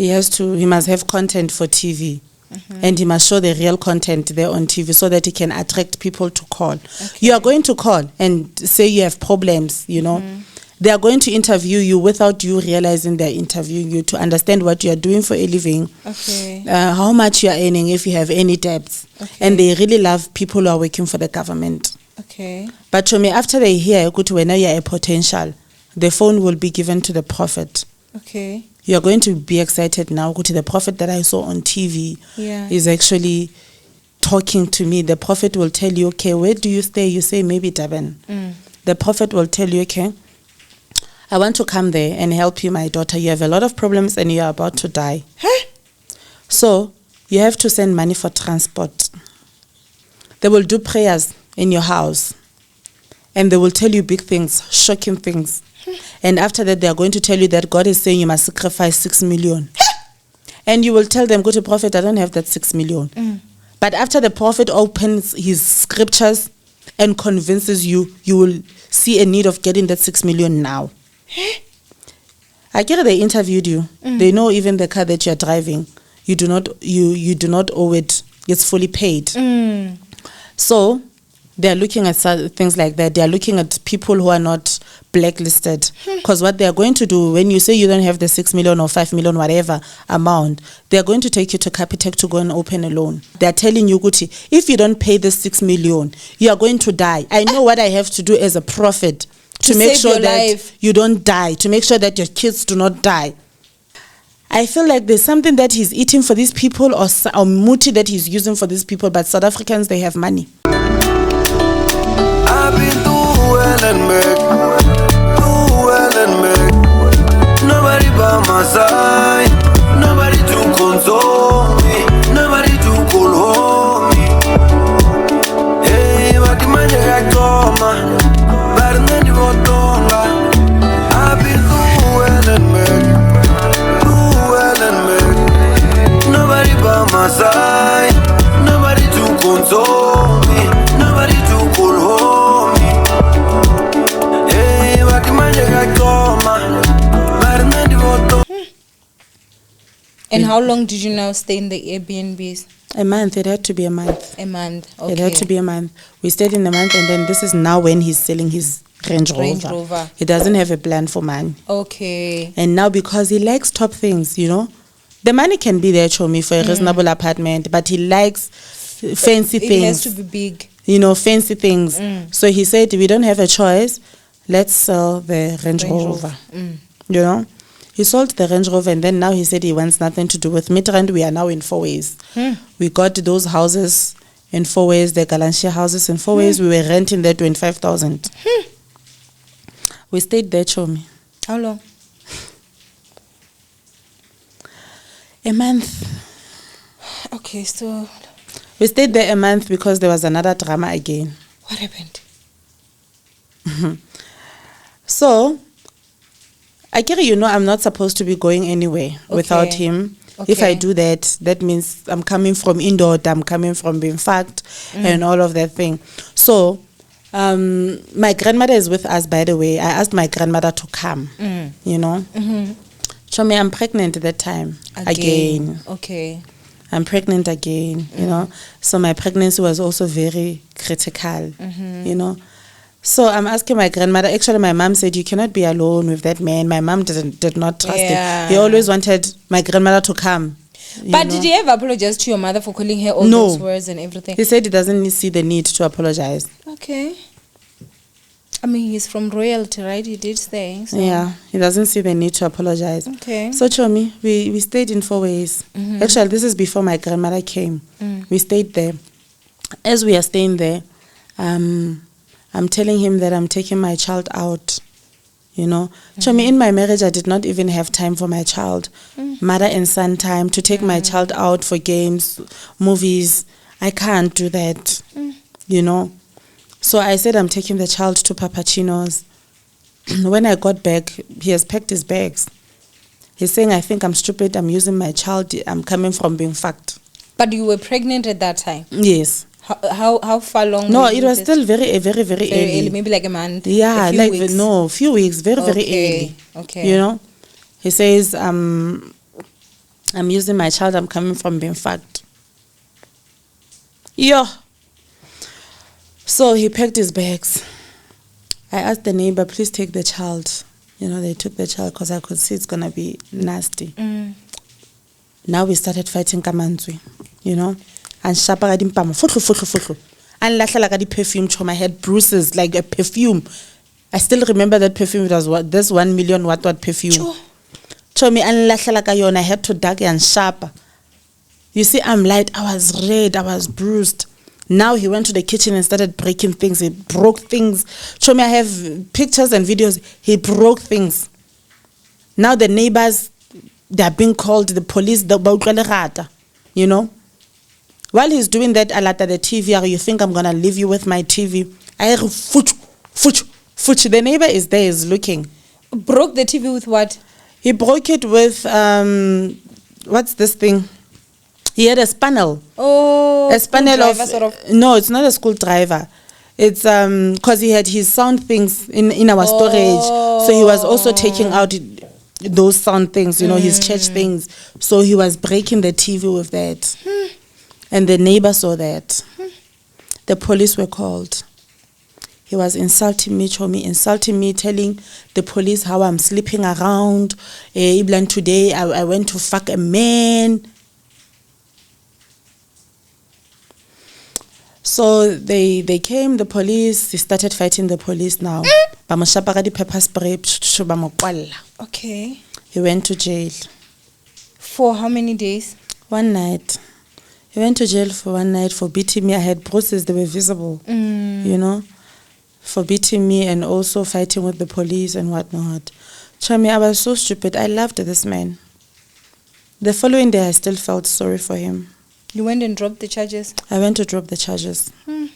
He must have content for TV. And he must show the real content there on TV so that he can attract people to call. Okay. You are going to call and say you have problems, you know. They are going to interview you without you realizing they're interviewing you to understand what you are doing for a living. Okay. How much you are earning if you have any debts. Okay. And they really love people who are working for the government. Okay. But to me, after they hear, when you are a potential, the phone will be given to the prophet. Okay. You are going to be excited now. The prophet that I saw on TV is actually talking to me. The prophet will tell you, okay, where do you stay? You say maybe Durban. The prophet will tell you, okay, I want to come there and help you, my daughter. You have a lot of problems and you are about to die. So you have to send money for transport. They will do prayers in your house. And they will tell you big things, shocking things. And after that, they are going to tell you that God is saying you must sacrifice 6 million. And you will tell them, go to prophet, I don't have that 6 million. But after the prophet opens his scriptures and convinces you, you will see a need of getting that 6 million now. I get they interviewed you. They know even the car that you are driving, you do not owe it. It's fully paid. So they are looking at things like that. They are looking at people who are not blacklisted. Because what they are going to do, when you say you don't have the 6 million or 5 million, whatever amount, they are going to take you to Capitec to go and open a loan. They are telling you, Guti, if you don't pay the 6 million, you are going to die. I know what I have to do as a prophet to make sure that you don't die, to make sure that your kids do not die. I feel like there's something that he's eating for these people or muti that he's using for these people, but South Africans, they have money. I've been through well and back, nobody by my side, nobody to console me, nobody to call home me. Hey, what the man I told me, but then you won't know. I've been through well and back, nobody by my side, nobody to console me, nobody to call home. And how long did you now stay in the Airbnbs? A month. It had to be a month. A month. Okay. It had to be a month. We stayed in a month, and then this is now when he's selling his Range Rover. He doesn't have a plan for money. Okay. And now because he likes top things, you know, the money can be there, Chomi, for a reasonable apartment, but he likes fancy things. It has to be big. You know, fancy things. So he said, we don't have a choice. Let's sell the Range Rover. You know? He sold the Range Rover, and then now he said he wants nothing to do with Midrand. We are now in 4 ways. We got those houses in 4 ways, the Galantia houses in 4 ways. We were renting there 25,000. We stayed there, Chomi. How long? A month. Okay, so we stayed there a month because there was another drama again. What happened? So, I get you know I'm not supposed to be going anywhere without him. Okay. If I do that, that means I'm coming from indoor, I'm coming from being fucked and all of that thing. So, my grandmother is with us, by the way. I asked my grandmother to come, you know. Show me, I'm pregnant at that time. Again. Okay. I'm pregnant again, you know. So my pregnancy was also very critical, you know. So I'm asking my grandmother. Actually, my mom said, you cannot be alone with that man. My mom did not trust him. He always wanted my grandmother to come. But did he ever apologize to your mother for calling her all those words and everything? He said he doesn't see the need to apologize. Okay. I mean, he's from royalty, right? He did say. So. Yeah, he doesn't see the need to apologize. Okay. So, Chomi, we stayed in 4 ways. Actually, this is before my grandmother came. We stayed there. As we are staying there, I'm telling him that I'm taking my child out, you know. Chomi, in my marriage, I did not even have time for my child. Mother and son time to take my child out for games, movies. I can't do that, you know. So I said I'm taking the child to Papachino's. When I got back, he has packed his bags. He's saying, I think I'm stupid, I'm using my child, I'm coming from being fucked. But you were pregnant at that time? Yes. How far long? No, it was still very early. Maybe like a month. Yeah, a few weeks. Few weeks, very early. Okay. You know, he says, I'm using my child, I'm coming from being fucked. Yo. So he packed his bags. I asked the neighbor, please take the child. You know, they took the child because I could see it's going to be nasty. Now we started fighting kamanzwi, you know. And shapa ga dimpama, futlu. And lahla ga di perfume, choma, I had bruises like a perfume. I still remember that perfume. It was what, this 1 million what perfume. Chomi and lahla ga yona, I had to dug and shapa. You see, I'm light, I was red, I was bruised. Now he went to the kitchen and started breaking things. He broke things. Show me, I have pictures and videos. He broke things. Now the neighbors, they are being called, the police, you know. While he's doing that, alata the TV, you think I'm going to leave you with my TV? I fuch. The neighbor is there, is looking. Broke the TV with what? He broke it with, what's this thing? He had a spannel. Oh, a spannel of, sort of. No, it's not a screwdriver. It's because he had his sound things in our storage, so he was also taking out those sound things, you know, his church things. So he was breaking the TV with that, and the neighbor saw that. The police were called. He was insulting me, telling the police how I'm sleeping around. Even today, I went to fuck a man. So they came, the police, they started fighting the police now. Pepper spray. Okay. He went to jail. For how many days? One night. He went to jail for one night for beating me. I had bruises, they were visible, you know, for beating me and also fighting with the police and whatnot. Chami, I was so stupid. I loved this man. The following day, I still felt sorry for him. You went and dropped the charges? I went to drop the charges. And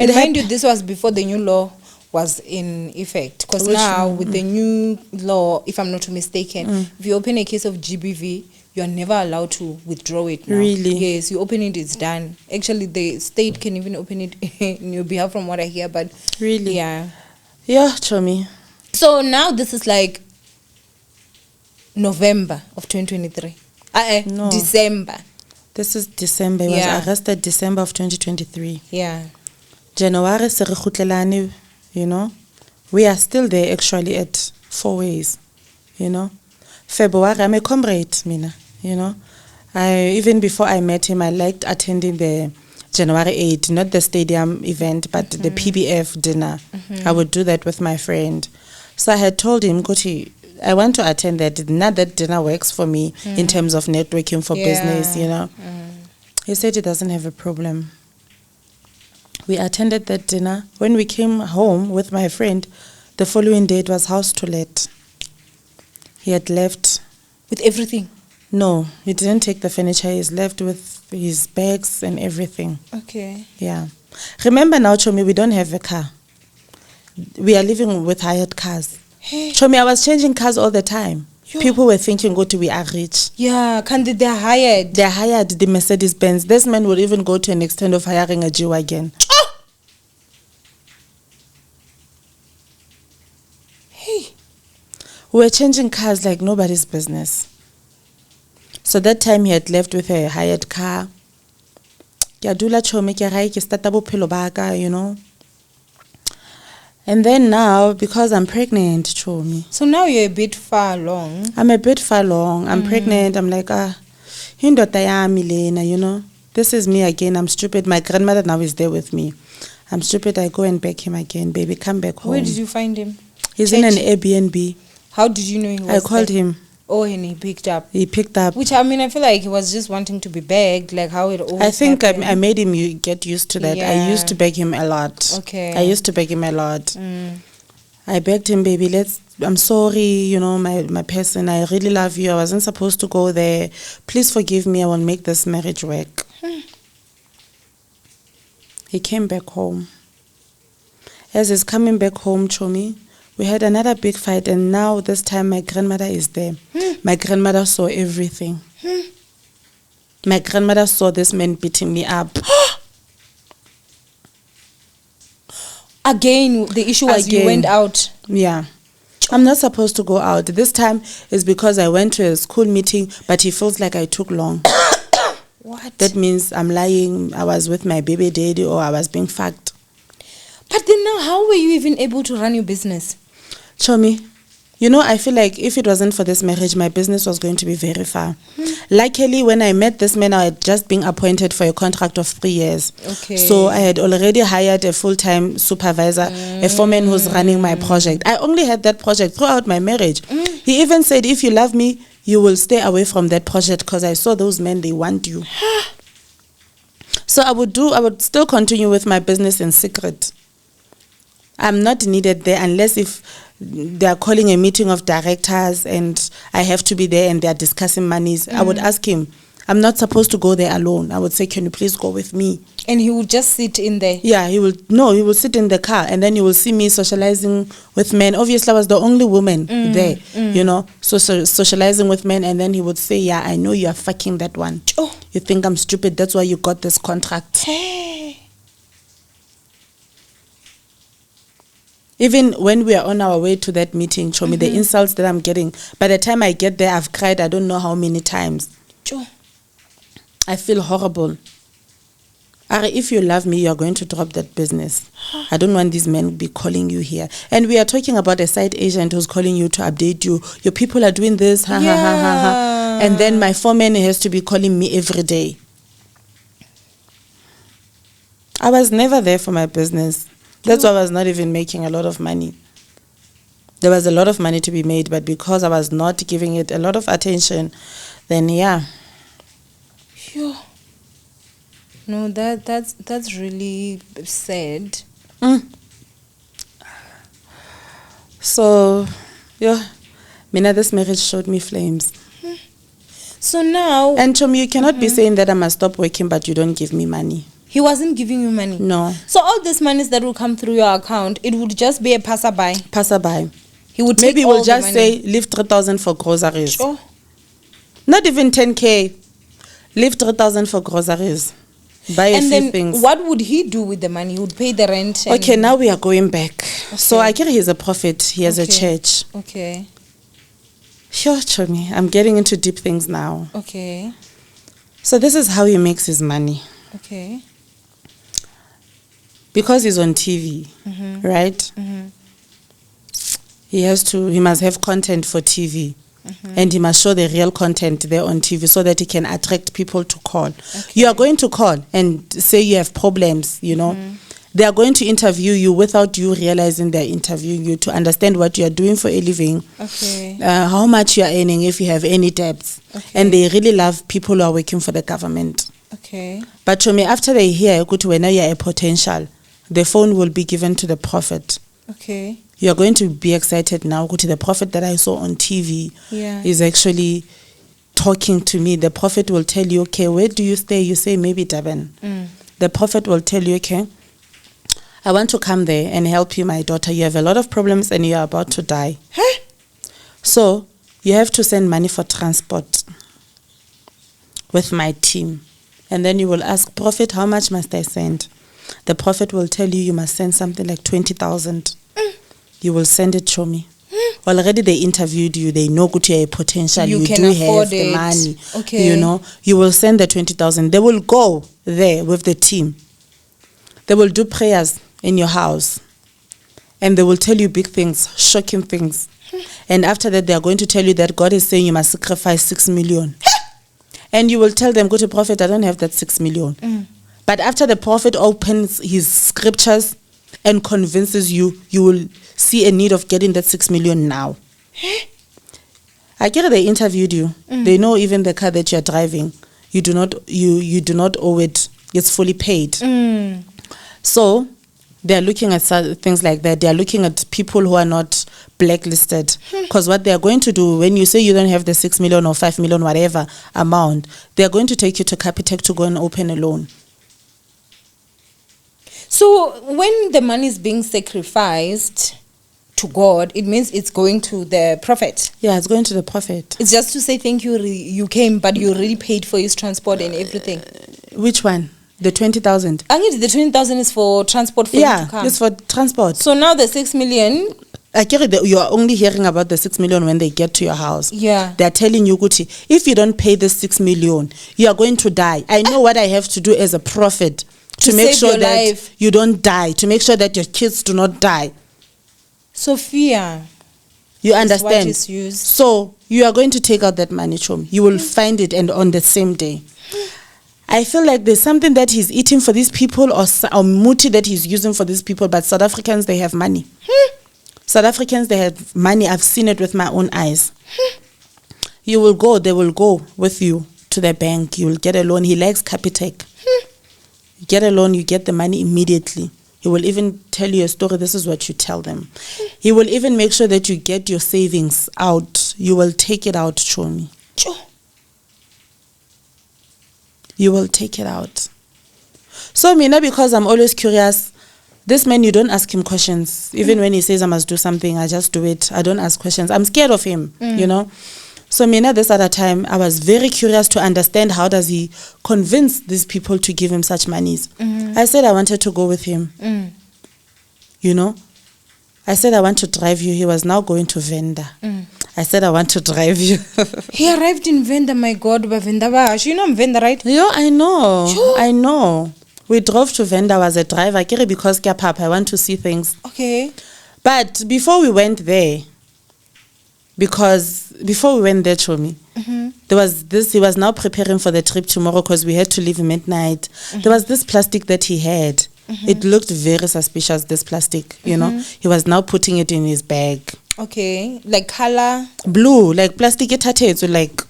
mind you, this was before the new law was in effect. Because now, with the new law, if I'm not mistaken, if you open a case of GBV, you are never allowed to withdraw it now. Really? Yes, you open it, it's done. Actually, the state can even open it in your behalf from what I hear, but... Really? Yeah. Yeah, Chomi. So now this is like November of 2023. No. December. This is December. He was arrested December of 2023. Yeah. January, you know. We are still there actually at 4 ways, you know. February, I'm a comrade, Mina, you know. Even before I met him, I liked attending the January 8, not the stadium event, but the PBF dinner. I would do that with my friend. So I had told him, Koti, I want to attend that. Not that dinner works for me in terms of networking for business, you know. He said he doesn't have a problem. We attended that dinner. When we came home with my friend, the following day it was house to let. He had left. With everything? No, he didn't take the furniture. He's left with his bags and everything. Okay. Yeah. Remember now, Chomi, we don't have a car. We are living with hired cars. Hey. Chomi, I was changing cars all the time. Yo. People were thinking, we are rich. Yeah, they're hired. They're hired, the Mercedes-Benz. This man would even go to an extent of hiring a G-Wagon. Hey. We were changing cars like nobody's business. So that time he had left with a hired car. You know. And then now, because I'm pregnant, Chomi. So now you're a bit far along. I'm a bit far along. I'm pregnant. I'm like, you know. This is me again. I'm stupid. My grandmother now is there with me. I'm stupid. I go and beg him again. Baby, come back home. Where did you find him? He's in an Airbnb. How did you know he was I called him. Oh, and he picked up. He picked up. Which, I mean, I feel like he was just wanting to be begged, like how it always I think I made him get used to that. Yeah. I used to beg him a lot. Okay. I used to beg him a lot. I begged him, baby, I'm sorry, you know, my person, I really love you. I wasn't supposed to go there. Please forgive me. I will make this marriage work. He came back home. As he's coming back home, Chomi, we had another big fight, and now this time my grandmother is there. My grandmother saw everything. My grandmother saw this man beating me up. Again, the issue was you went out. Yeah. I'm not supposed to go out. This time is because I went to a school meeting, but he feels like I took long. What? That means I'm lying. I was with my baby daddy or I was being fucked. But then now, how were you even able to run your business? Chomi, you know, I feel like if it wasn't for this marriage, my business was going to be very far. Luckily, when I met this man, I had just been appointed for a contract of 3 years. Okay. So I had already hired a full-time supervisor, a foreman who's running my project. I only had that project throughout my marriage. He even said, if you love me, you will stay away from that project because I saw those men, they want you. So I would still continue with my business in secret. I'm not needed there unless if they are calling a meeting of directors and I have to be there and they are discussing monies. I would ask him, I'm not supposed to go there alone. I would say, can you please go with me? And he would just sit in there? Yeah, he will sit in the car and then you will see me socializing with men. Obviously, I was the only woman there, you know, so socializing with men. And then he would say, yeah, I know you are fucking that one. Oh. You think I'm stupid. That's why you got this contract. Hey. Even when we are on our way to that meeting, show me the insults that I'm getting. By the time I get there, I've cried I don't know how many times. Sure. I feel horrible. Ari, if you love me, you're going to drop that business. I don't want these men to be calling you here. And we are talking about a side agent who's calling you to update you. Your people are doing this, ha, ha, ha, ha, ha. And then my foreman has to be calling me every day. I was never there for my business. That's why I was not even making a lot of money. There was a lot of money to be made, but because I was not giving it a lot of attention, then yeah. Phew. No, that's really sad. So, yeah, Mina, this marriage showed me flames. So now... And Chomi, you cannot be saying that I must stop working, but you don't give me money. He wasn't giving you money? No. So all this money that will come through your account, it would just be a passerby? Passerby. He would take maybe all we'll just the say, money. leave 3,000 for groceries. Sure. Not even 10K. Leave 3,000 for groceries. Buy a few things. And then what would he do with the money? He would pay the rent? And Okay, now we are going back. Okay. So I get he's a prophet. He has a church. Okay. Sure, Chomi. I'm getting into deep things now. Okay. So this is how he makes his money. Okay. Because he's on TV, right? He must have content for TV. And he must show the real content there on TV so that he can attract people to call. Okay. You are going to call and say you have problems, you know. They are going to interview you without you realizing they're interviewing you to understand what you are doing for a living. Okay. How much you are earning if you have any debts. Okay. And they really love people who are working for the government. Okay. But to me, after they hear, when you are a potential, the phone will be given to the prophet. Okay. You are going to be excited now. The prophet that I saw on TV is actually talking to me. The prophet will tell you, okay, where do you stay? You say maybe Durban. The prophet will tell you, okay, I want to come there and help you, my daughter. You have a lot of problems and you are about to die. Huh? So you have to send money for transport with my team. And then you will ask, prophet, how much must I send? The prophet will tell you must send something like 20,000. You will send it, show me. Already they interviewed you. They know you are a potential. You can do afford have the it. money. Okay. You know, you will send the 20,000. They will go there with the team. They will do prayers in your house. And they will tell you big things, shocking things. And after that, they are going to tell you that God is saying you must sacrifice 6 million. And you will tell them, go to prophet, I don't have that 6 million. But after the prophet opens his scriptures and convinces you, you will see a need of getting that 6 million now. I get it, they interviewed you. They know even the car that you're driving, you do not owe it. It's fully paid. So they're looking at things like that. They're looking at people who are not blacklisted. Because what they're going to do, when you say you don't have the 6 million or 5 million, whatever amount, they're going to take you to Capitec to go and open a loan. So when the money is being sacrificed to God, it means it's going to the prophet. Yeah, it's going to the prophet. It's just to say thank you, you came, but you already paid for his transport and everything. Which one? The 20,000? I think the 20,000 is for transport for you to come. Yeah, it's for transport. So now the 6 million You are only hearing about the 6 million when they get to your house. Yeah. They're telling you, Gucci, if you don't pay the 6 million, you are going to die. I know what I have to do as a prophet to make save sure your that life. you don't die, to make sure that your kids do not die. Sophia. You What understand? is used. So you are going to take out that money, Chom. You will find it, and on the same day. I feel like there's something that he's eating for these people, or muti that he's using for these people. But South Africans, they have money. South Africans, they have money. I've seen it with my own eyes. You will go. They will go with you to the bank. You will get a loan. He likes Capitec. You get a loan. You get the money immediately. He will even tell you a story. This is what you tell them. He will even make sure that you get your savings out. You will take it out, Chomi. You will take it out. So, Mina, because I'm always curious, this man, you don't ask him questions. Even when he says I must do something, I just do it. I don't ask questions. I'm scared of him, you know. So, Mina, this other time, I was very curious to understand how does he convince these people to give him such monies. I said I wanted to go with him. You know. I said I want to drive you. He was now going to Venda. I said I want to drive you. He arrived in Venda, my God, by Venda. You know I'm Venda, right? Yeah, I know. Sure. I know. We drove to Venda. I was a driver. Because I want to see things. Okay. But before we went there, Chomi, there was this, he was now preparing for the trip tomorrow because we had to leave midnight. There was this plastic that he had. It looked very suspicious, this plastic, you know. He was now putting it in his bag. Okay. Like color? Blue, like plastic, so like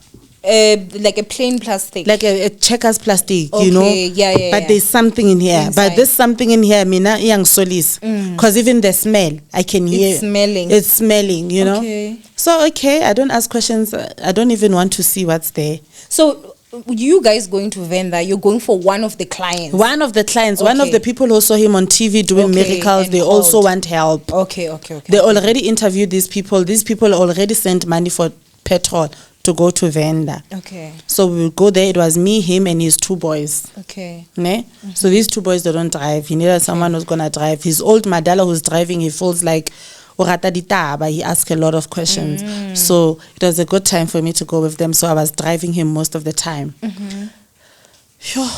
a plain plastic. Like a checkers plastic, okay, you know. Yeah. But there's something in here. Inside. But there's something in here, Mina, young solis. Because even the smell, I can hear. It's smelling, you know. Okay. So, I don't ask questions. I don't even want to see what's there. So, you guys going to Venda, you're going for one of the clients. One of the clients, Okay. one of the people who saw him on TV doing miracles, and they called. also want help. Okay. They already interviewed these people. These people already sent money for petrol to go to Venda. Okay. So we will go there. It was me, him, and his 2 boys. Okay. Ne? So these 2 boys, they don't drive. He needed someone who's going to drive. His old Madala who's driving, he feels like but he asked a lot of questions. So it was a good time for me to go with them. So I was driving him most of the time.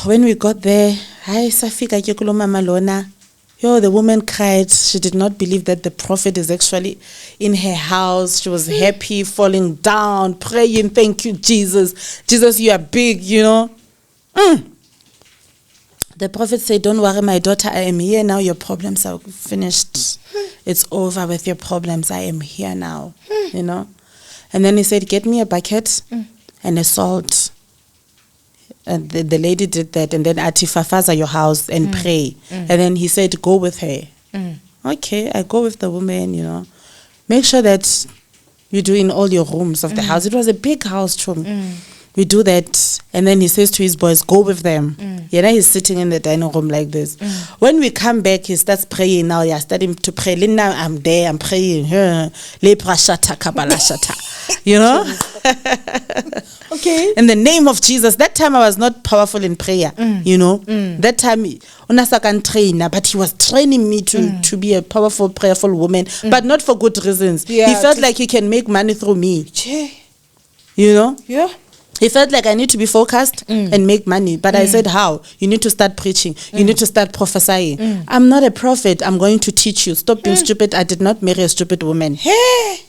When we got there, the woman cried. She did not believe that the prophet is actually in her house. She was happy, falling down, praying, thank you, Jesus. Jesus, you are big, you know. The prophet said, don't worry, my daughter, I am here now. Your problems are finished. It's over with your problems. I am here now, you know. And then he said, get me a bucket and a salt. And the lady did that. And then Atifafaza your house and pray. And then he said, go with her. Okay, I go with the woman, you know. Make sure that you do in all your rooms of the house. It was a big house, Chum. We do that, and then he says to his boys, go with them. Yeah, now he's sitting in the dining room like this. When we come back, he starts praying now. Yeah, starting to pray. Now I'm there, I'm praying. You know? Okay. In the name of Jesus. That time I was not powerful in prayer, you know. That time, Unasa can train, but he was training me to be a powerful, prayerful woman, but not for good reasons. Yeah, he felt like he can make money through me. You know? Yeah. He felt like I need to be focused and make money. But I said, how? You need to start preaching. You need to start prophesying. I'm not a prophet. I'm going to teach you. Stop being stupid. I did not marry a stupid woman. Hey.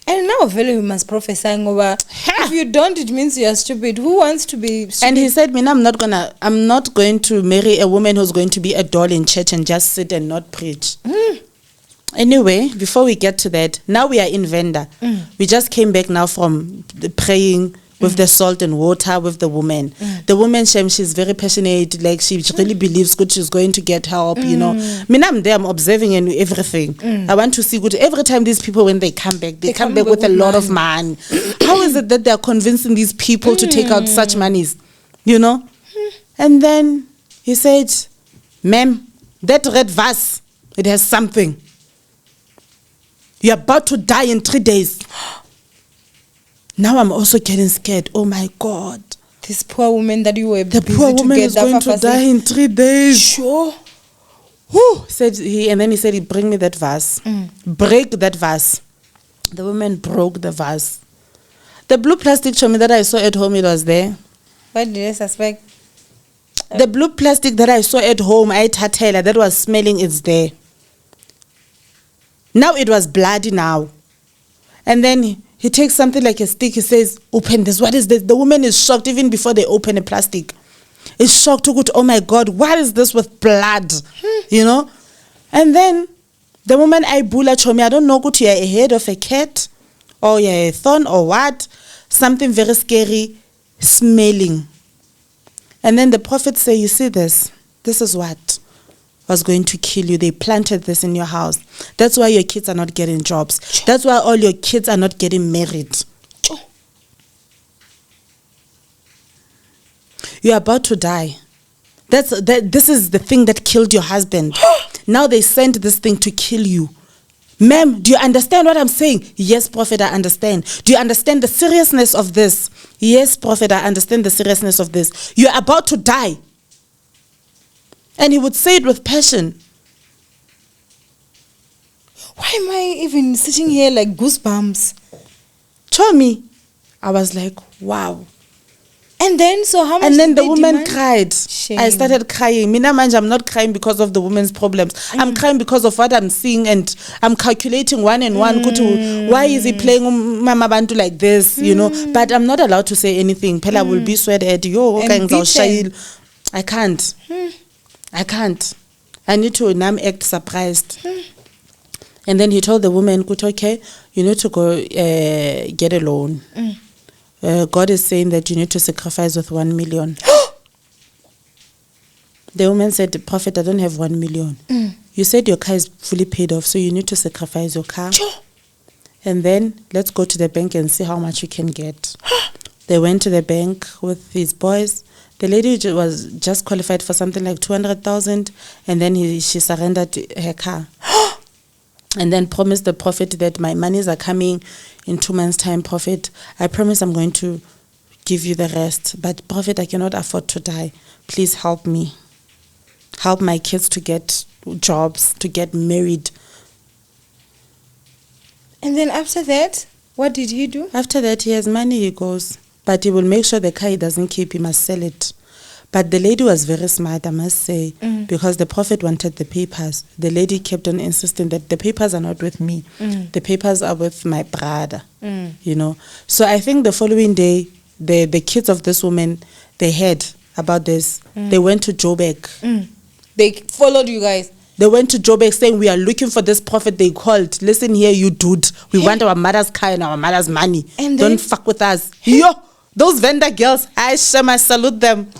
And now you must prophesy over. If you don't, it means you are stupid. Who wants to be stupid? And he said, Mina, I'm not going to marry a woman who's going to be a doll in church and just sit and not preach. Anyway, before we get to that, now we are in Venda. We just came back now from the praying with the salt and water with the woman. The woman, she's very passionate. Like, she really believes good. She's going to get help, you know. I mean, I'm there. I'm observing and everything. I want to see good. Every time these people, when they come back, they come back with a lot of money. How is it that they're convincing these people to take out such monies, you know? And then he said, ma'am, that red vase, it has something. You're about to die in 3 days. Now I'm also getting scared. Oh my God. This poor woman that you were The poor woman is going to die in 3 days. Sure. Whew, and then he said, bring me that vase. Break that vase. The woman broke the vase. The blue plastic Chomi that I saw at home, it was there. What did I suspect? The blue plastic that I saw at home, I tatela, that was smelling, it's there. Now it was bloody now. And then he takes something like a stick, he says, open this, what is this? The woman is shocked even before they open a plastic. Is shocked to go to, oh my God, what is this with blood? You know? And then the woman I bula Chomi, I don't know, go to a head of a cat or a thorn or what, something very scary smelling. And then the prophet say, you see this is what was going to kill you. They planted this in your house. That's why your kids are not getting jobs. That's why all your kids are not getting married. You're about to die. This is the thing that killed your husband. Now they sent this thing to kill you. Ma'am, do you understand what I'm saying? Yes, Prophet, I understand. Do you understand the seriousness of this? Yes, Prophet, I understand the seriousness of this. You're about to die. And he would say it with passion. Why am I even sitting here like goosebumps? Chomi, I was like, wow. And then, so how much And then did the they woman demand? cried. Shame. I started crying. Mina manje, I'm not crying because of the woman's problems. I'm crying because of what I'm seeing, and I'm calculating one and one. Why is he playing Mama Bantu like this? You know, but I'm not allowed to say anything. Pela will be sweated at yo. And beaten. I can't. I can't. I need to now act surprised. And then he told the woman, okay, you need to go get a loan. God is saying that you need to sacrifice with 1 million. The woman said, Prophet, I don't have 1 million. You said your car is fully paid off, so you need to sacrifice your car. And then let's go to the bank and see how much you can get. They went to the bank with his boys. The lady was just qualified for something like 200,000, and then she surrendered her car. And then promised the prophet that my monies are coming in 2 months' time, Prophet. I promise I'm going to give you the rest. But Prophet, I cannot afford to die. Please help me. Help my kids to get jobs, to get married. And then after that, what did he do? After that, he has money, he goes. But he will make sure the car he doesn't keep, he must sell it. But the lady was very smart, I must say, because the prophet wanted the papers. The lady kept on insisting that the papers are not with me. The papers are with my brother, you know. So I think the following day, the kids of this woman, they heard about this. They went to Joburg. They followed you guys. They went to Joburg saying, we are looking for this prophet. They called, listen here, you dude. We want our mother's car and our mother's money. And don't fuck with us. Yo, those Venda girls, I salute them.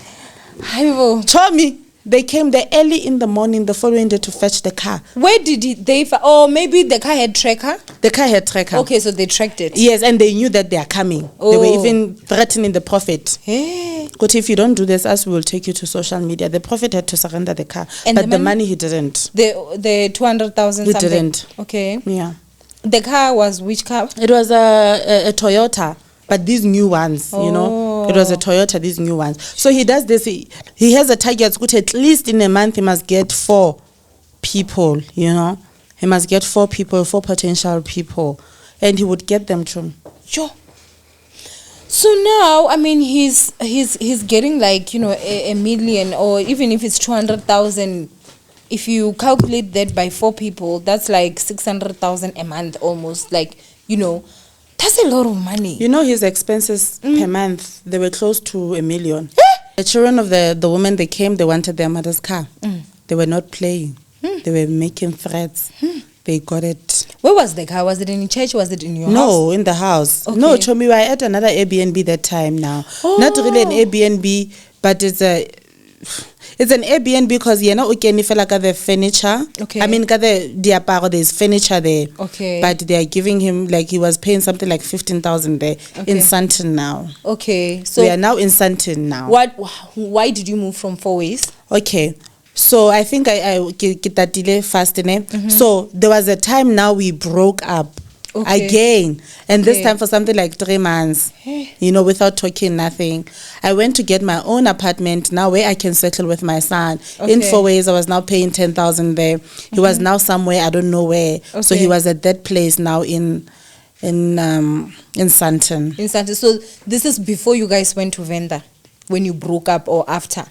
Chomi, they came there early in the morning the following day to fetch the car. Where did they or maybe the car had tracker? The car had tracker. Okay, so they tracked it. Yes, and they knew that they are coming. They were even threatening the prophet. Hey. But if you don't do this, us will take you to social media. The prophet had to surrender the car, and but the money he didn't. The 200,000 he didn't. Okay. Yeah. The car was which car? It was a Toyota. But these new ones, you know, it was a Toyota, these new ones. So he does this, he has a target, which at least in a month he must get 4 people, you know. He must get 4 people, 4 potential people. And he would get them to. Sure. So now, I mean, he's getting like, you know, a million, or even if it's 200,000, if you calculate that by 4 people, that's like 600,000 a month almost, like, you know. That's a lot of money. You know his expenses per month, they were close to 1 million. The children of the woman, they came, they wanted their mother's car. They were not playing. They were making threats. They got it. Where was the car? Was it in church? Was it in your house? No, in the house. Okay. No, Chomi, we were at another Airbnb that time now. Not really an Airbnb, but it's an Airbnb because you know okay fela ka the furniture. Okay. I mean ka the diaparo, there's furniture there. Okay. But they are giving him like he was paying something like 15,000 there in Sandton now. Okay. So we are now in Sandton now. Why did you move from 4 ways? Okay. So I think I get that delay fast, So there was a time now we broke up. again. And this Okay. time for something like 3 months, without talking, nothing. I went to get my own apartment now where I can settle with my son. In Okay. 4 ways, I was now paying 10,000 there. He was now somewhere, I don't know where. So he Okay. was at that place now in Sandton. In Santa. So this is before you guys went to Venda, when you broke up, or after?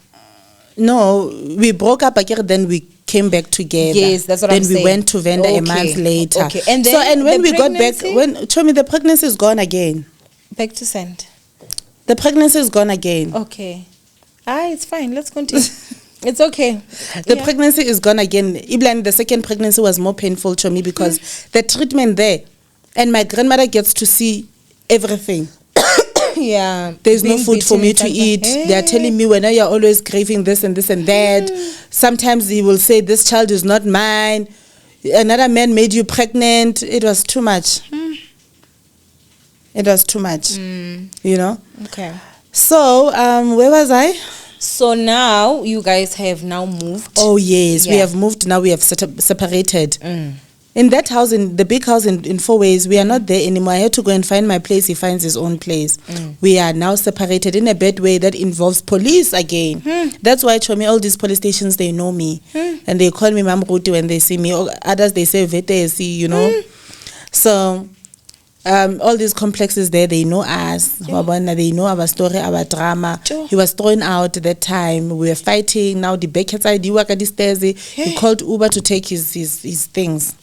No, we broke up again, then we came back together. Yes, that's what then I'm saying. we went to Venda a Okay. month later. Okay. And so then and when the we got back, pregnancy? show me the pregnancy is gone again. Back to send. The pregnancy is gone again. Okay. It's fine. Let's continue. It's okay. The pregnancy is gone again. Even the second pregnancy was more painful to me because the treatment there, and my grandmother gets to see everything. Yeah. There's no Being food for beaten me in to front of- eat. They are telling me when you're always craving this and this and that. Sometimes he will say, this child is not mine. Another man made you pregnant. It was too much. It was too much. Okay. So, where was I? So now you guys have now moved. Oh, yes. We Yeah. have moved. Now we have separated. In that house, in the big house in 4 ways, we are not there anymore. I had to go and find my place. He finds his own place. We are now separated in a bad way that involves police again. That's why, Chomi, all these police stations, they know me. And they call me Mam Ruti when they see me. Others, they say Vete, So, all these complexes there, they know us. They know our story, our drama. Sure. He was thrown out at that time. We were fighting. Now the Beckett's ID work at this Thursday. He called Uber to take his things.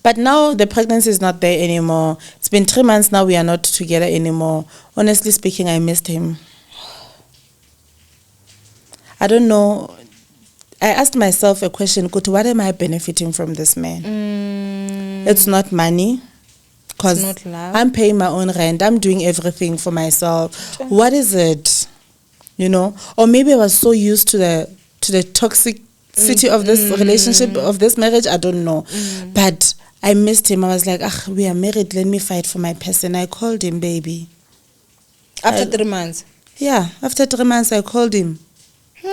But now the pregnancy is not there anymore. It's been 3 months now. We are not together anymore. Honestly speaking, I missed him. I don't know. I asked myself a question, what am I benefiting from this man? It's not money. Because It's not love. I'm paying my own rent. I'm doing everything for myself. Sure. What is it? Or maybe I was so used to the toxicity of this relationship, of this marriage. I don't know. But I missed him. I was like, we are married. Let me fight for my person. I called him, baby. After 3 months. Yeah, after 3 months, I called him.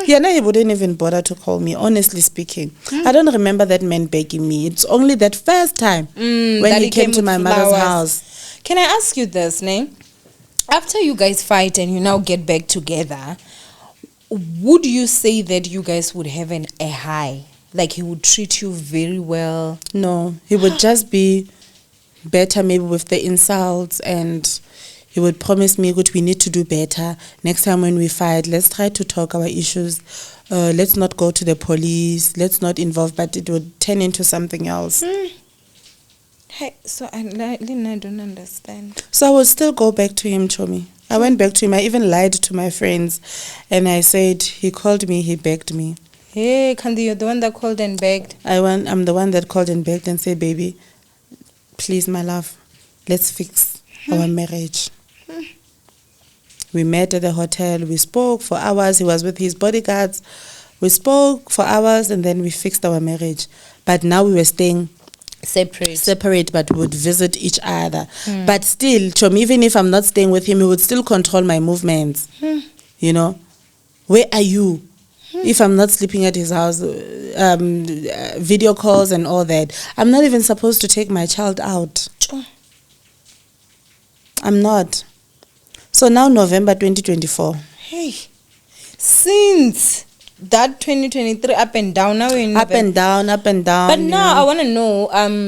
Yeah, no, he wouldn't even bother to call me, honestly speaking. I don't remember that man begging me. It's only that first time when that he came to with my mother's flowers. house. Can I ask you this, Name? After you guys fight and you now get back together, would you say that you guys would have a high? Like he would treat you very well? No, he would just be better maybe with the insults, and he would promise me, good, we need to do better. Next time when we fight, let's try to talk our issues. Let's not go to the police. Let's not involve, but it would turn into something else. Hey, so I don't understand. So I would still go back to him, Chomi. I went back to him. I even lied to my friends. And I said, he called me, he begged me. Hey, Kandi, you're the one that called and begged. I'm the one that called and begged and said, baby, please, my love, let's fix our marriage. We met at the hotel. We spoke for hours. He was with his bodyguards. We spoke for hours and then we fixed our marriage. But now we were staying separate, but would visit each other. But still, Chom, even if I'm not staying with him, he would still control my movements. Where are you? If I'm not sleeping at his house, video calls and all that. I'm not even supposed to take my child out. I'm not. So now November 2024. Hey, since that 2023 up and down, now we're in Up and down. But now I want to know,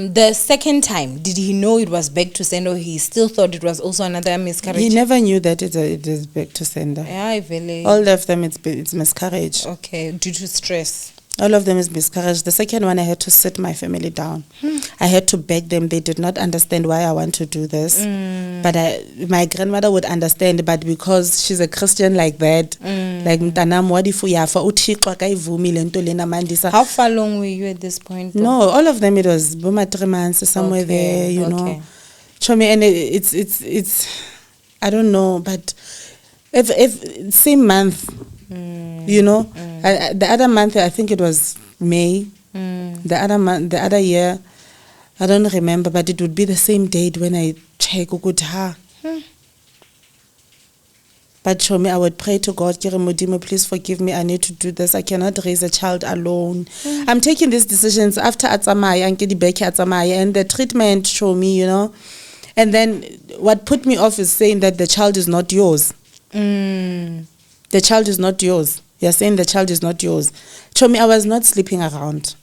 the second time, did he know it was back to send, or he still thought it was also another miscarriage? He never knew that it is back to sender. Yeah, really. All of them, it's miscarriage. Okay, due to stress. All of them is miscarriage. The second one, I had to sit my family down. I had to beg them. They did not understand why I want to do this. But my grandmother would understand, but because she's a Christian like that, like mtanam wadifu yafa uthixo akayivumi le nto lena mandisa. How far along were you at this point? Though? No, all of them, it was boma 3 months, somewhere there, you know. Chomi, and it's I don't know, but if same month, you know, the other month, I think it was May. The other month, the other year, I don't remember, but it would be the same date when I check Ukutha. But show me, I would pray to God, Kere Modimo, please forgive me. I need to do this. I cannot raise a child alone. I'm taking these decisions after Atsamaya and Kedibeke Atsamaya and the treatment, show me, you know. And then what put me off is saying that the child is not yours. The child is not yours. You're saying the child is not yours. Show me, I was not sleeping around.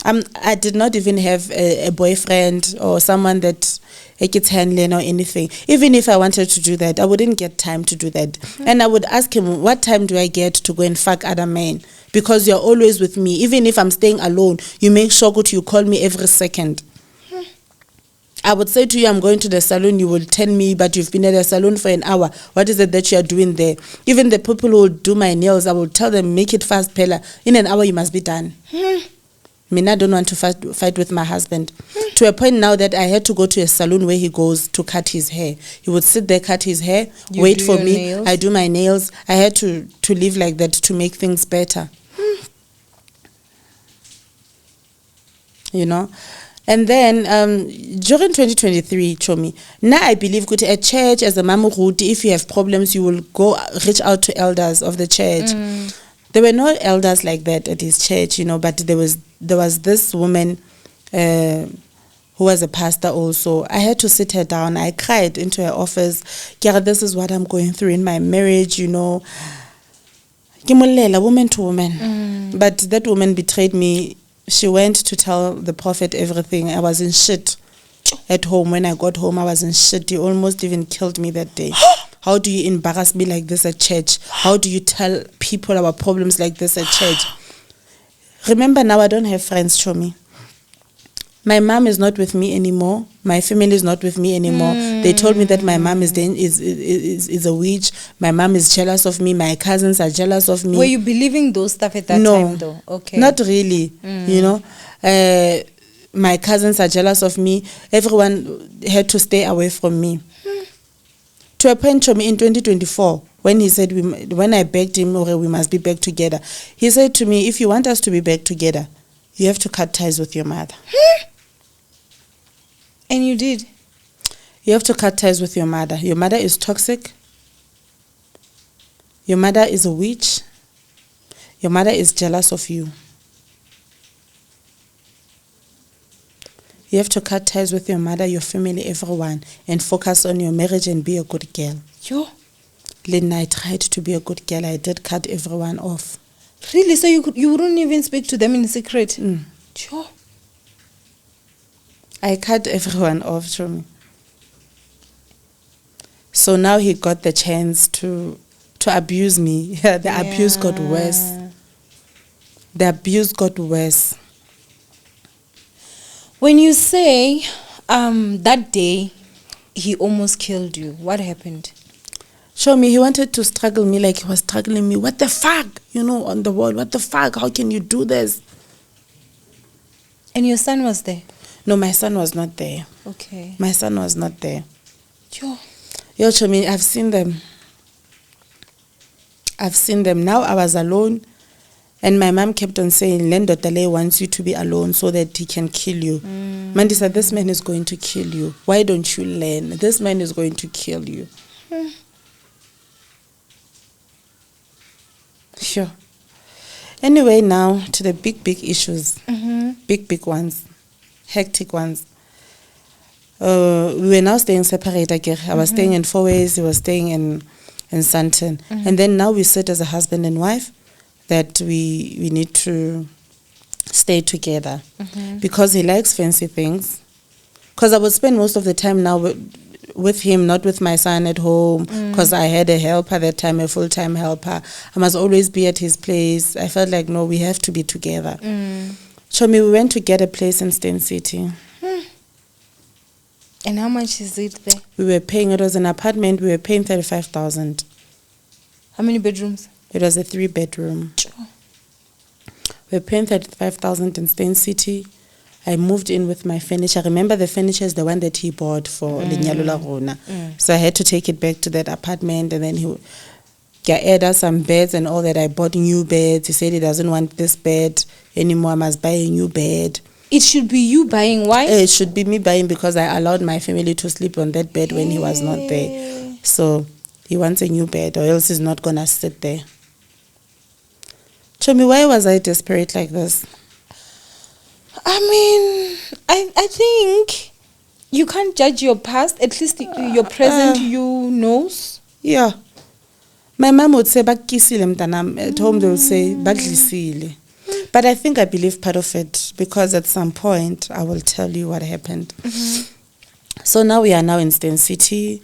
I did not even have a boyfriend or someone that gets handling or anything. Even if I wanted to do that, I wouldn't get time to do that. And I would ask him, what time do I get to go and fuck other men? Because you're always with me. Even if I'm staying alone, you make sure you call me every second. I would say to you, I'm going to the salon. You will tell me, but you've been at the salon for an hour. What is it that you are doing there? Even the people who will do my nails, I will tell them, make it fast, Pella. In an hour, you must be done. I mean, I don't want to fight with my husband. To a point now that I had to go to a salon where he goes to cut his hair. He would sit there, cut his hair, wait for me. Nails? I do my nails. I had to live like that to make things better. You know? And then during 2023, Chomi, now I believe at church as a mamuruti, if you have problems, you will go reach out to elders of the church. There were no elders like that at his church, you know, but there was this woman who was a pastor also. I had to sit her down. I cried into her office. Kira, this is what I'm going through in my marriage, you know. Woman to woman. But that woman betrayed me. She went to tell the prophet everything. I was in shit at home. When I got home, I was in shit. He almost even killed me that day. How do you embarrass me like this at church? How do you tell people our problems like this at church? Remember, now I don't have friends, Chomi. My mom is not with me anymore. My family is not with me anymore. They told me that my mom is a witch. My mom is jealous of me. My cousins are jealous of me. Were you believing those stuff at that time, though? Okay. Not really. You know, my cousins are jealous of me. Everyone had to stay away from me. To a point, Chomi, in 2024, when he said, when I begged him, okay, we must be back together, he said to me, if you want us to be back together, you have to cut ties with your mother. And you did? You have to cut ties with your mother. Your mother is toxic. Your mother is a witch. Your mother is jealous of you. You have to cut ties with your mother, your family, everyone, and focus on your marriage and be a good girl. Yo. Then I tried to be a good girl. I did cut everyone off. Really? So you wouldn't even speak to them in secret? Sure. I cut everyone off from me. So now he got the chance to abuse me. The abuse got worse. The abuse got worse. When you say that day he almost killed you, what happened? Show me, he wanted to strangle me like he was strangling me. What the fuck? You know, on the wall. What the fuck? How can you do this? And your son was there? No, my son was not there. Okay. My son was not there. Yo, show me, I've seen them. I've seen them. Now I was alone. And my mom kept on saying, Lendo Tale wants you to be alone so that he can kill you. Mandy said, this man is going to kill you. Why don't you learn? This man is going to kill you. Sure. Anyway, now to the big issues. Big ones. Hectic ones. We were now staying separated. I was staying in Four Ways. He was staying in Sandton. And then now we sit as a husband and wife that we need to stay together because he likes fancy things. Because I would spend most of the time now with him, not with my son at home, because I had a helper that time, a full-time helper. I must always be at his place. I felt like, no, we have to be together. So we went to get a place in Stain City. And how much is it there? We were paying, it was an apartment, we were paying 35,000. How many bedrooms? It was a 3-bedroom. We were paying 35,000 in Stain City. I moved in with my furniture. Remember, the furniture is the one that he bought for Lenyalo La Rona. So I had to take it back to that apartment, and then he added some beds and all that. I bought new beds. He said he doesn't want this bed anymore. I must buy a new bed. It should be you buying. Why? It should be me buying because I allowed my family to sleep on that bed when he was not there. So He wants a new bed, or else he's not gonna sit there. Tell me, why was I desperate like this? I mean, I think you can't judge your past. At least your present, you knows. Yeah. My mom would say, "Bakisile mtanam." At home they would say, "Baklisile." But I think I believe part of it, because at some point I will tell you what happened. So now we are now in Stan City.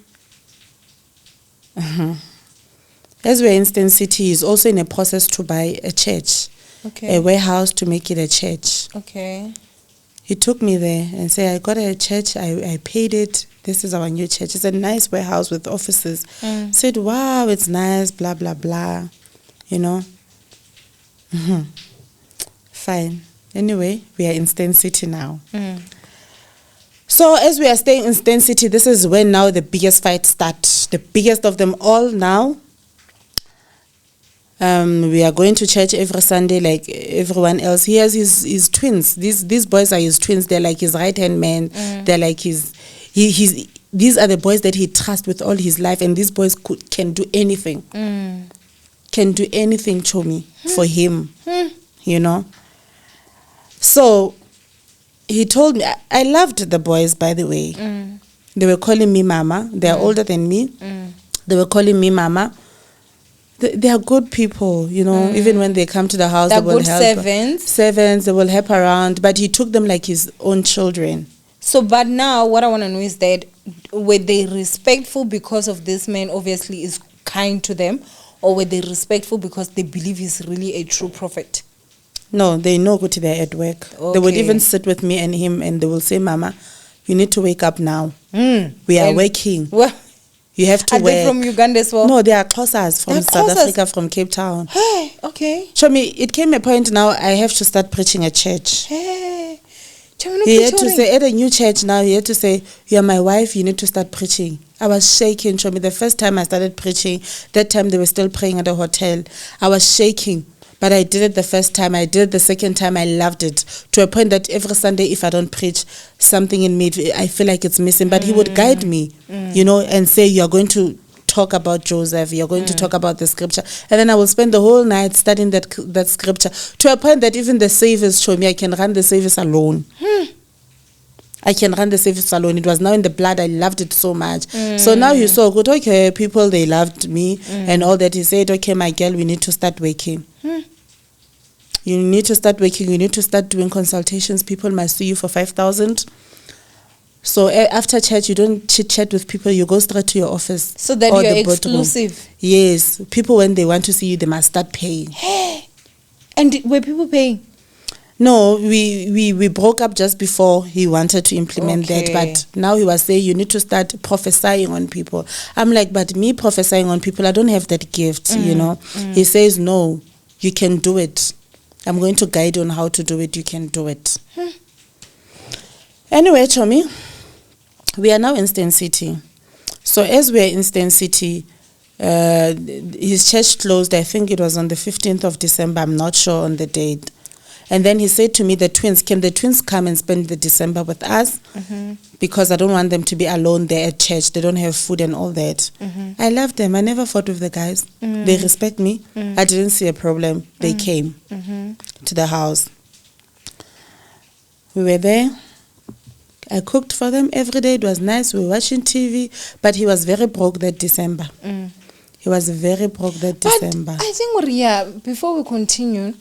As we're in Stan City, he's also in a process to buy a church, a warehouse to make it a church. Okay. He took me there and said, "I got a church, I paid it. This is our new church. It's a nice warehouse with offices." Said, "Wow, it's nice, blah, blah, blah." You know? Fine. Anyway, we are in Stan City now. So as we are staying in Stan City, this is when now the biggest fight starts. The biggest of them all now. We are going to church every Sunday like everyone else. He has his twins. These boys are his twins. They're like his right-hand man. They're like these are the boys that he trusts with all his life, and these boys can do anything. Can do anything, Chomi, for him. You know? So he told me, I loved the boys, by the way. They were calling me Mama. They are older than me. They were calling me Mama. They are good people, you know. Even when they come to the house, they will help. Servants, they will help around. But he took them like his own children. So, but now what I want to know is that were they respectful because of this man obviously is kind to them, or were they respectful because they believe he's really a true prophet? No, they know good they're at work. They would even sit with me and him, and they will say, "Mama, you need to wake up now. We are working. Well, you have to work." Are they from Uganda as well? No, they are Xhosas from South Africa, from Cape Town. Hey, okay. Show me, it came a point now I have to start preaching at church. Hey. He had to say, at a new church now, he had to say, "You're my wife, you need to start preaching." I was shaking, show me. The first time I started preaching, that time they were still praying at the hotel. I was shaking. But I did it the first time. I did it the second time. I loved it. To a point that every Sunday, if I don't preach, something in me, I feel like it's missing. But he would guide me, you know, and say, "You're going to talk about Joseph. You're going to talk about the scripture." And then I will spend the whole night studying that scripture. To a point that even the service show me I can run the service alone. I can run the service alone. It was now in the blood. I loved it so much. So now he saw good. Okay, people, they loved me and all that. He said, "Okay, my girl, we need to start working. You need to start working. You need to start doing consultations. People must see you for 5,000. So after church, you don't chit-chat with people. You go straight to your office. So that you're exclusive. Yes. People, when they want to see you, they must start paying." And were people paying? No, we broke up just before he wanted to implement that. But now he was saying, "You need to start prophesying on people." I'm like, "But me prophesying on people, I don't have that gift, you know." He says, "No, you can do it. I'm going to guide you on how to do it. You can do it." Anyway, Chomi, we are now in Stan City. So as we are in Stan City, his church closed. I think it was on the 15th of December. I'm not sure on the date. And then he said to me, "Can the twins come and spend the December with us? Because I don't want them to be alone there at church. They don't have food and all that." I love them. I never fought with the guys. They respect me. I didn't see a problem. They came to the house. We were there. I cooked for them every day. It was nice. We were watching TV. But he was very broke that December. He was very broke that December. I think, Maria, before we continue,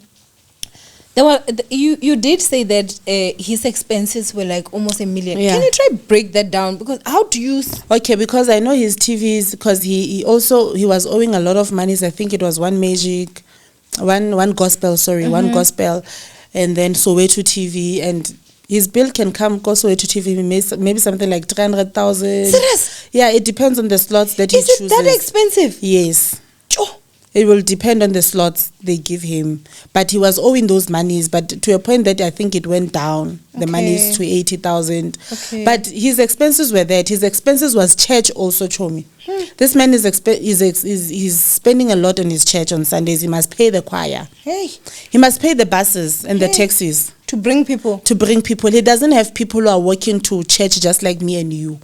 you did say that his expenses were like almost $1 million. Can you try break that down? Because how do you... Okay, because I know his TVs, because he was owing a lot of money. So I think it was one gospel, and then Soweto TV, and his bill can come go Soweto TV, maybe something like 300,000. Serious? Yeah, it depends on the slots that he chooses. Is it that expensive? Yes. It will depend on the slots they give him. But he was owing those monies, but to a point that I think it went down. The monies to 80,000. But his expenses were that. His expenses was church also, Chomi. This man is spending a lot on his church on Sundays. He must pay the choir. He must pay the buses and the taxis. To bring people. He doesn't have people who are working to church just like me and you.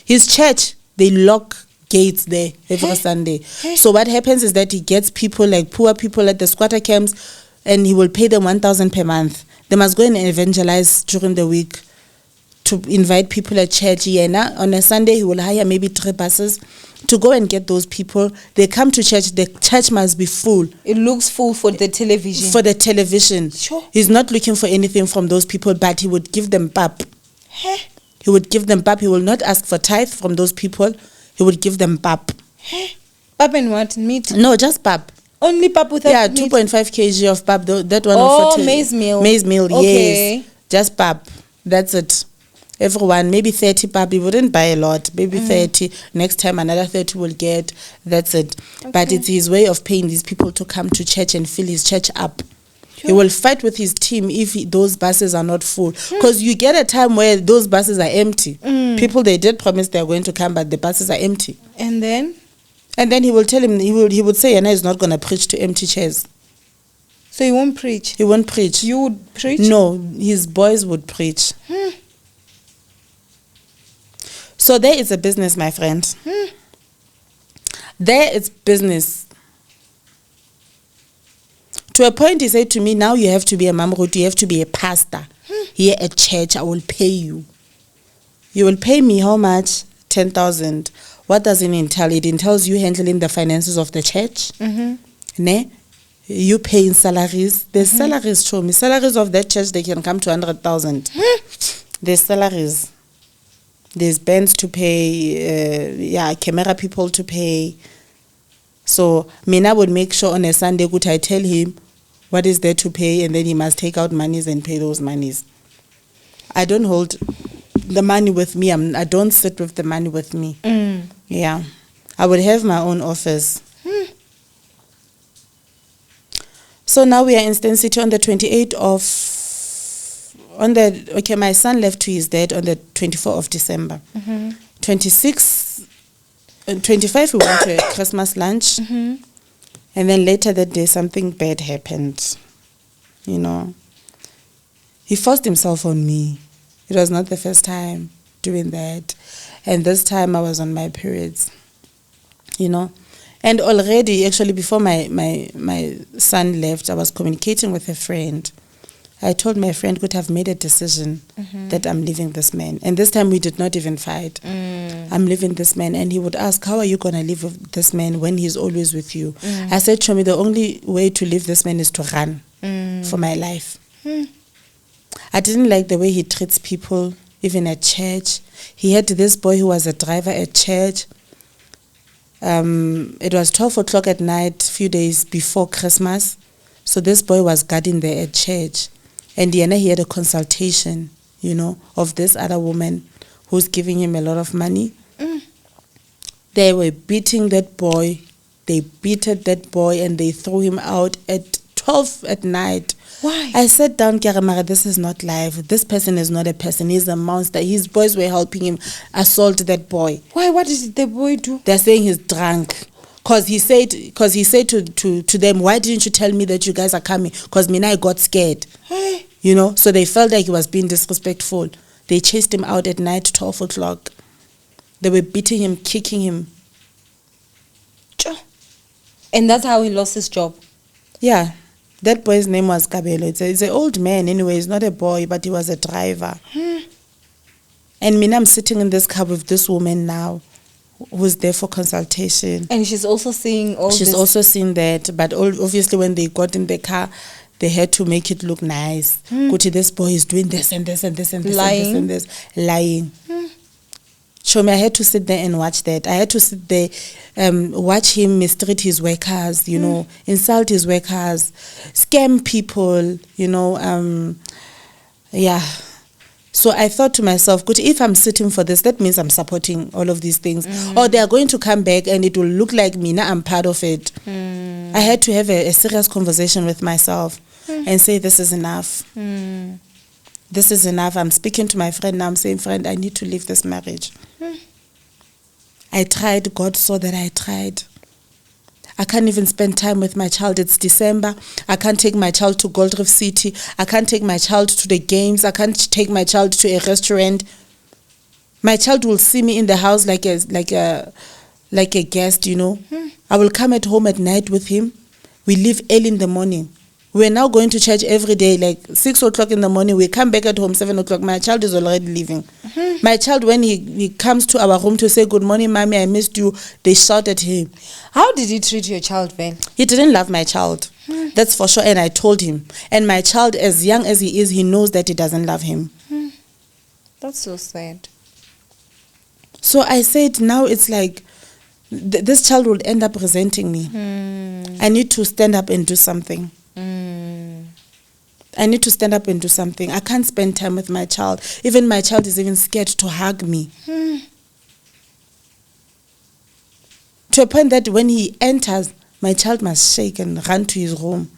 His church, they lock gates there every Sunday. So what happens is that he gets people like poor people at the squatter camps, and he will pay them 1,000 per month. They must go and evangelize during the week to invite people at church. Yeah, on a Sunday, he will hire maybe 3 buses to go and get those people. They come to church. The church must be full. It looks full for the television. For the television. Sure. He's not looking for anything from those people, but he would give them pap. He would give them pap. He will not ask for tithe from those people. He would give them pap. Pap and what? Meat? No, just pap. Only pap without meat? 2.5 kg of pap. That one. Oh, maize meal. Maize meal, okay. Yes. Just pap. That's it. Everyone, maybe 30 pap. He wouldn't buy a lot. Maybe 30. Next time another 30 will get. That's it. Okay. But it's his way of paying these people to come to church and fill his church up. Sure. He will fight with his team if those buses are not full. Because you get a time where those buses are empty. People, they did promise they are going to come, but the buses are empty. And then he will tell him, he would say, Yana is not going to preach to empty chairs. So he won't preach? He won't preach. You would preach? No, his boys would preach. So there is a business, my friend. There is business. To a point, he said to me, now you have to be a mamrut, you have to be a pastor. Here at church, I will pay you. You will pay me how much? 10,000. What does it entail? It entails you handling the finances of the church. Ne? You paying salaries. There's salaries, show me. Salaries of that church, they can come to 100,000. There's salaries. There's bands to pay, camera people to pay. So Mina would make sure on a Sunday, I tell him what is there to pay, and then he must take out monies and pay those monies. I don't hold the money with me. I don't sit with the money with me. Yeah. I would have my own office. So now we are in Stan City on the 28th of... my son left to his dad on the 24th of December. 26 and 25, we went to a Christmas lunch. And then later that day, something bad happened. You know. He forced himself on me. It was not the first time doing that. And this time I was on my periods. You know. And already, actually, before my son left, I was communicating with a friend. I told my friend could have made a decision that I'm leaving this man. And this time we did not even fight. I'm leaving this man. And he would ask, how are you going to live with this man when he's always with you? I said, show me the only way to leave this man is to run for my life. I didn't like the way he treats people, even at church. He had this boy who was a driver at church. It was 12 o'clock at night, few days before Christmas. So this boy was guarding there at church. And he had a consultation, you know, of this other woman who's giving him a lot of money. They were beating that boy. They beated that boy and they threw him out at 12 at night. Why? I sat down, Karamara, this is not life. This person is not a person. He's a monster. His boys were helping him assault that boy. Why? What did the boy do? They're saying he's drunk. Because he said to them, why didn't you tell me that you guys are coming? Because Mina, I got scared. You know, so they felt like he was being disrespectful. They chased him out at night, 12 o'clock. They were beating him, kicking him. And that's how he lost his job? Yeah. That boy's name was Kabelo. It's an old man anyway. He's not a boy, but he was a driver. And Mina, I'm sitting in this car with this woman now who's there for consultation. And she's also seeing all this? She's also seen that. But obviously when they got in the car, they had to make it look nice. Kuti, this boy is doing this and this and this and this lying. and this and this. Lying. Show me, I had to sit there and watch that. I had to sit there, watch him mistreat his workers, you know, insult his workers, scam people, you know, yeah. So I thought to myself, good, if I'm sitting for this, that means I'm supporting all of these things. Or they are going to come back and it will look like me, now I'm part of it. I had to have a serious conversation with myself and say, this is enough. This is enough. I'm speaking to my friend now. I'm saying, friend, I need to leave this marriage. I tried. God saw that I tried. I can't even spend time with my child. It's December. I can't take my child to Gold Reef City. I can't take my child to the games. I can't take my child to a restaurant. My child will see me in the house like like a guest, you know. I will come at home at night with him. We leave early in the morning. We're now going to church every day, like 6 o'clock in the morning. We come back at home 7 o'clock. My child is already leaving. My child, when he comes to our room to say, good morning, mommy, I missed you, they shout at him. How did he treat your child, Ven? He didn't love my child. That's for sure. And I told him. And my child, as young as he is, he knows that he doesn't love him. That's so sad. So I said, now it's like, this child will end up resenting me. I need to stand up and do something. I need to stand up and do something. I can't spend time with my child. Even my child is even scared to hug me. To a point that when he enters, my child must shake and run to his room.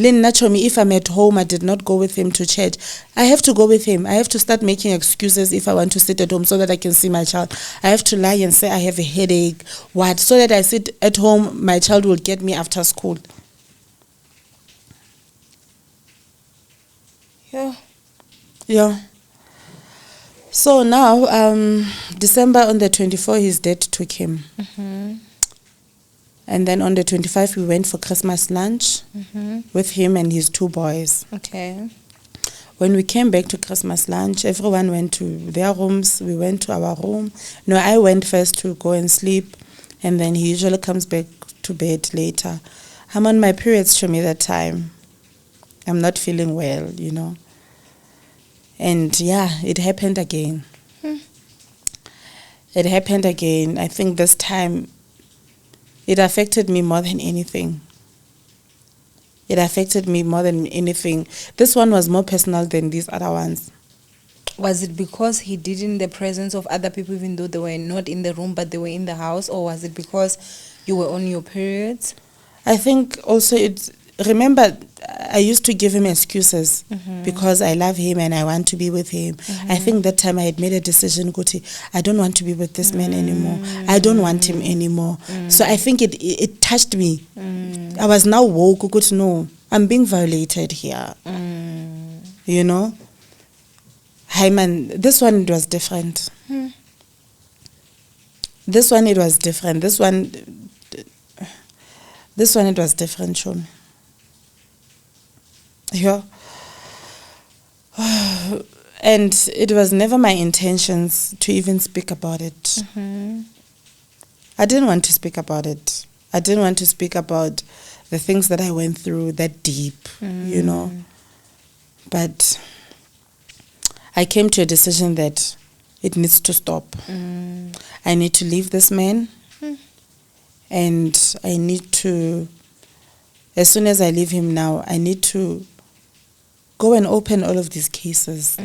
Naturally, if I'm at home, I did not go with him to church. I have to go with him. I have to start making excuses if I want to sit at home so that I can see my child. I have to lie and say I have a headache. What? So that I sit at home, my child will get me after school. Yeah. So now, December on the 24th, his dad took him. And then on the 25th, we went for Christmas lunch with him and his 2 boys. Okay. When we came back to Christmas lunch, everyone went to their rooms. We went to our room. No, I went first to go and sleep, and then he usually comes back to bed later. I'm on my periods to me that time. I'm not feeling well, you know. And yeah, it happened again. It happened again. I think this time, it affected me more than anything. It affected me more than anything. This one was more personal than these other ones. Was it because he did in the presence of other people, even though they were not in the room, but they were in the house? Or was it because you were on your periods? I think also remember, I used to give him excuses because I love him and I want to be with him. I think that time I had made a decision, Guti, I don't want to be with this man anymore. I don't want him anymore. So I think it touched me. I was now woke, Guti, no, I'm being violated here. You know? Hi man, this one it was different. This one it was different. This one it was different, Shomi. Yeah. And it was never my intentions to even speak about it. I didn't want to speak about it. I didn't want to speak about the things that I went through that deep, you know. But I came to a decision that it needs to stop. I need to leave this man. And I need to, as soon as I leave him now, I need to go and open all of these cases.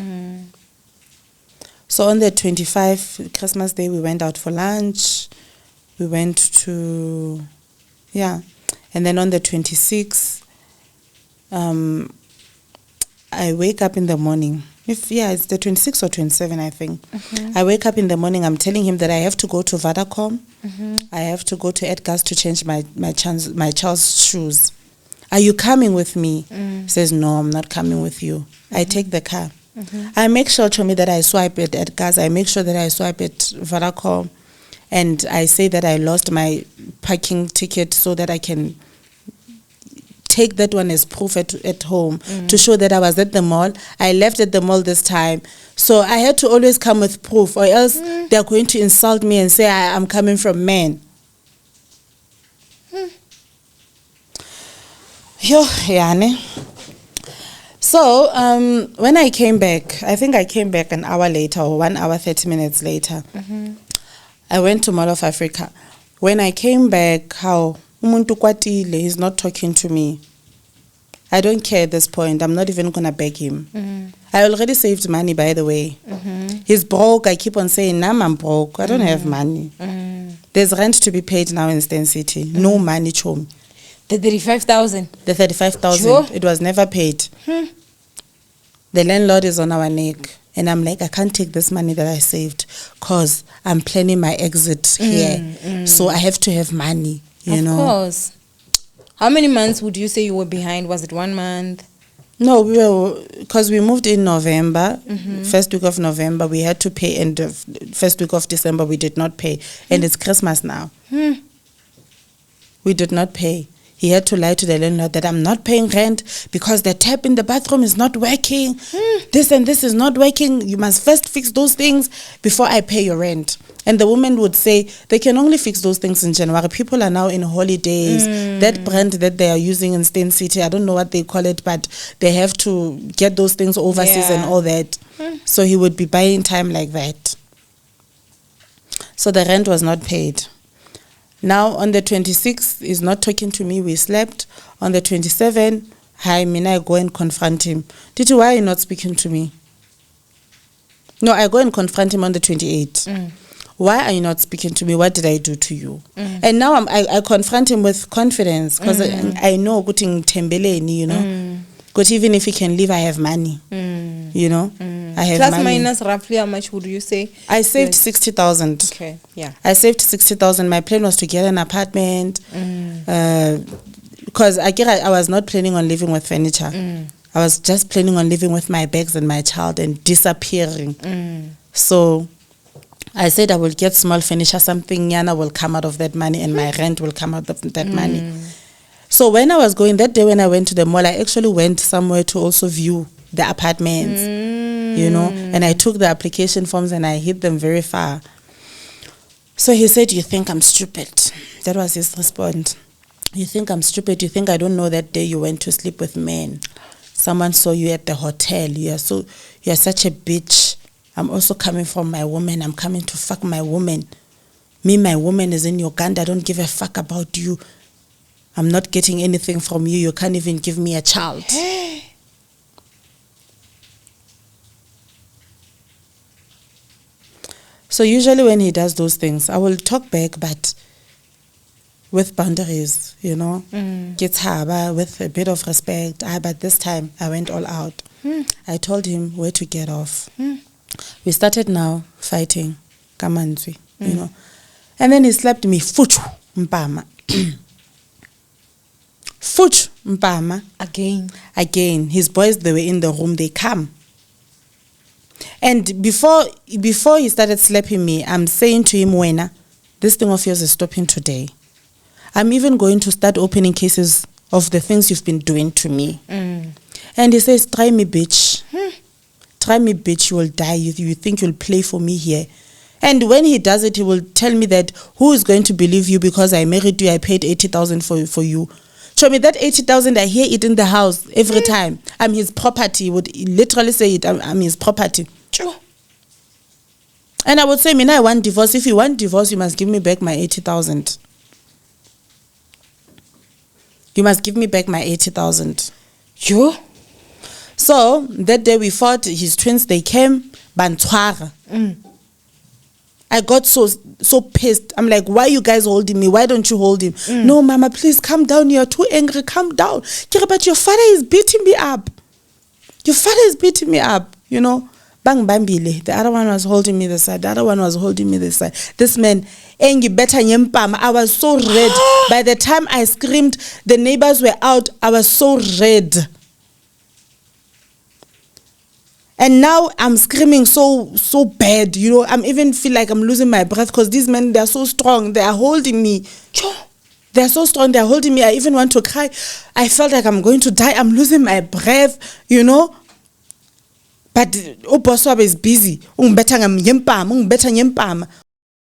So on the 25th, Christmas Day, we went out for lunch. We went to, and then on the 26th, I wake up in the morning. It's the 26th or 27th, I think. I wake up in the morning, I'm telling him that I have to go to Vodacom. I have to go to Edgar's to change my child's shoes. Are you coming with me? He says, no, I'm not coming with you. I take the car. I make sure, Chomi, that I swipe at Edgar's. I make sure that I swipe at Vodacom. And I say that I lost my parking ticket so that I can take that one as proof at home to show that I was at the mall. I left at the mall this time. So I had to always come with proof, or else they're going to insult me and say I'm coming from men. So when I came back, I think I came back an hour later or 1 hour, 30 minutes later. I went to Mall of Africa. When I came back, he's not talking to me. I don't care at this point. I'm not even going to beg him. I already saved money, by the way. He's broke. I keep on saying, I'm broke. I don't have money. There's rent to be paid now in Stan City. No money, Chom. The 35,000? The 35,000. Sure. It was never paid. The landlord is on our neck. And I'm like, I can't take this money that I saved because I'm planning my exit here. So I have to have money, you know. Of course. How many months would you say you were behind? Was it 1 month? No, because we moved in November, first week of November, we had to pay, and first week of December, we did not pay. And it's Christmas now. We did not pay. He had to lie to the landlord that I'm not paying rent because the tap in the bathroom is not working. This and this is not working. You must first fix those things before I pay your rent. And the woman would say, they can only fix those things in January. People are now in holidays. That brand that they are using in Stain City, I don't know what they call it, but they have to get those things overseas and all that. So he would be buying time like that. So the rent was not paid. Now on the 26th, he's not talking to me. We slept. On the 27th, I go and confront him. Titi, why are you not speaking to me? No, I go and confront him on the 28th. Why are you not speaking to me? What did I do to you? And now I confront him with confidence because I know Guting Tembeleni, you know. Because even if he can leave, I have money. You know, I have Plus money. minus roughly how much would you say? I saved 60,000. Okay, yeah. I saved 60,000. My plan was to get an apartment. Because I was not planning on living with furniture. I was just planning on living with my bags and my child and disappearing. So I said I will get small furniture, something Yana will come out of that money and my rent will come out of that money. So when I was going, that day when I went to the mall, I actually went somewhere to also view the apartments, you know, and I took the application forms and I hid them very far. So he said, you think I'm stupid? That was his response. You think I'm stupid? You think I don't know that day you went to sleep with men? Someone saw you at the hotel. You are such a bitch. I'm also coming from my woman. I'm coming to fuck my woman. Me, my woman is in Uganda. I don't give a fuck about you. I'm not getting anything from you. You can't even give me a child. So usually when he does those things, I will talk back, but with boundaries, you know. With a bit of respect. But this time, I went all out. I told him where to get off. We started now fighting, kamanzwi, you know. And then he slapped me, fuchu, mpama. Fuchu, mpama. Again. His boys, they were in the room, they come. And before he started slapping me, I'm saying to him, Wena, this thing of yours is stopping today. I'm even going to start opening cases of the things you've been doing to me. And he says, try me, bitch. Try me, bitch, you will die. You think you'll play for me here. And when he does it, he will tell me that who is going to believe you because I married you, I paid 80,000 for you. Show me that 80,000, I hear it in the house every time. I'm his property. He would literally say it, I'm his property. And I would say, I want divorce. If you want divorce, you must give me back my 80,000. You must give me back my 80,000. You? So that day we fought, his twins, they came, bantwara. I got so pissed. I'm like, why are you guys holding me? Why don't you hold him? No, mama, please calm down. You're too angry. Calm down. Kira, but your father is beating me up. Your father is beating me up, you know. Bang bambile. The other one was holding me this side. The other one was holding me this side. This man, engi beta nyempama. I was so red. By the time I screamed, the neighbors were out. I was so red. And now I'm screaming so bad, you know. I'm even feel like I'm losing my breath because these men, they're so strong. They are holding me. They're so strong. They're holding me. I even want to cry. I felt like I'm going to die. I'm losing my breath, you know. But Oboswab is busy.